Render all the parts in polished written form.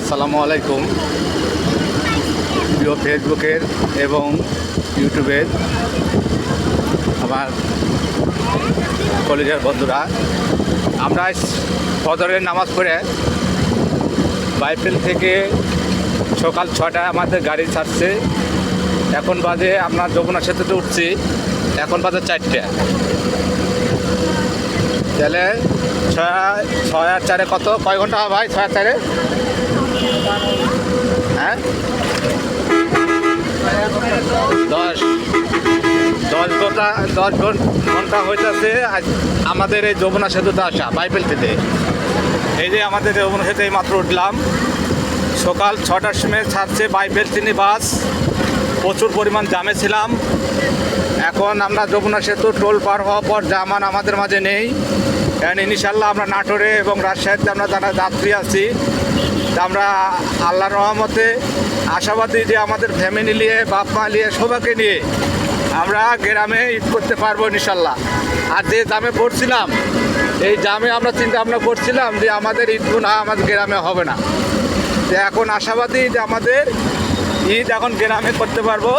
আসসালামু আলাইকুম প্রিয় ফেসবুকের এবং ইউটিউবের আমার কলেজের বন্ধুরা, আমরা ফজরের নামাজ পড়ে বাইফেল থেকে সকাল 6টায় আমাদের গাড়ি ছাড়ছে। এখন বাজে আমরা যমুনা সেতুতে উঠছি, এখন বাজে 4টা। তাহলে 6 আর 4 কত, কয় ঘন্টা হয় ভাই? 6 আর 4 হ্যাঁ 10 ঘন্টা হইতেছে আমাদের এই যমুনা সেতুতে আসা বাইফেল থেকে। এই যে আমাদের যমুনা সেতু এই মাত্র উঠলাম, সকাল 6টার সময় ছাড়ছে বাইফেল চিনি বাস। প্রচুর পরিমাণ জামে ছিলাম। এখন আমরা যমুনা সেতু টোল পার হওয়ার পর জাম আর আমাদের মাঝে নেই। ইনশাল্লাহ আমরা নাটোরে এবং রাজশাহীতে আমরা যারা যাত্রী আছি, আমরা আল্লাহর রহমতে আশাবাদী যে আমাদের ফ্যামিলি নিয়ে, বাপ মা নিয়ে, সবাইকে নিয়ে আমরা গ্রামে ঈদ করতে পারবো ইনশাল্লাহ। আর যে জামে পড়ছিলাম, এই জামে আমরা চিন্তা ভাবনা করছিলাম যে আমাদের ঈদ না আমাদের গ্রামে হবে না। তো এখন আশাবাদী যে আমাদের ঈদ এখন গ্রামে করতে পারবো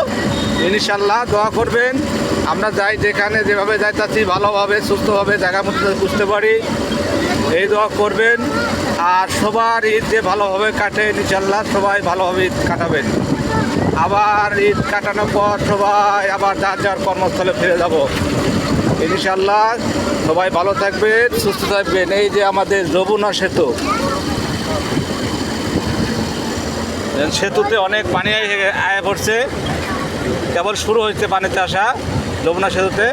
ইনশাল্লাহ। দোয়া করবেন, আমরা যাই যেখানে যেভাবে যাইতাছি ভালোভাবে সুস্থভাবে জায়গা মতো বুঝতে পারি, এই দোয়া করবেন। আর সবার ঈদ যে ভালোভাবে কাটে ইনশাল্লাহ, সবাই ভালোভাবে ঈদ কাটাবেন। আবার ঈদ কাটানোর পর সবাই আবার যার যার কর্মস্থলে ফিরে যাব ইনশাল্লাহ। সবাই ভালো থাকবেন, সুস্থ থাকবেন। এই যে আমাদের যমুনা সেতু, সেতুতে অনেক পানি আয়া পড়ছে, কেবল শুরু হয়েছে পানিতে আসা যমুনা সেতুতে।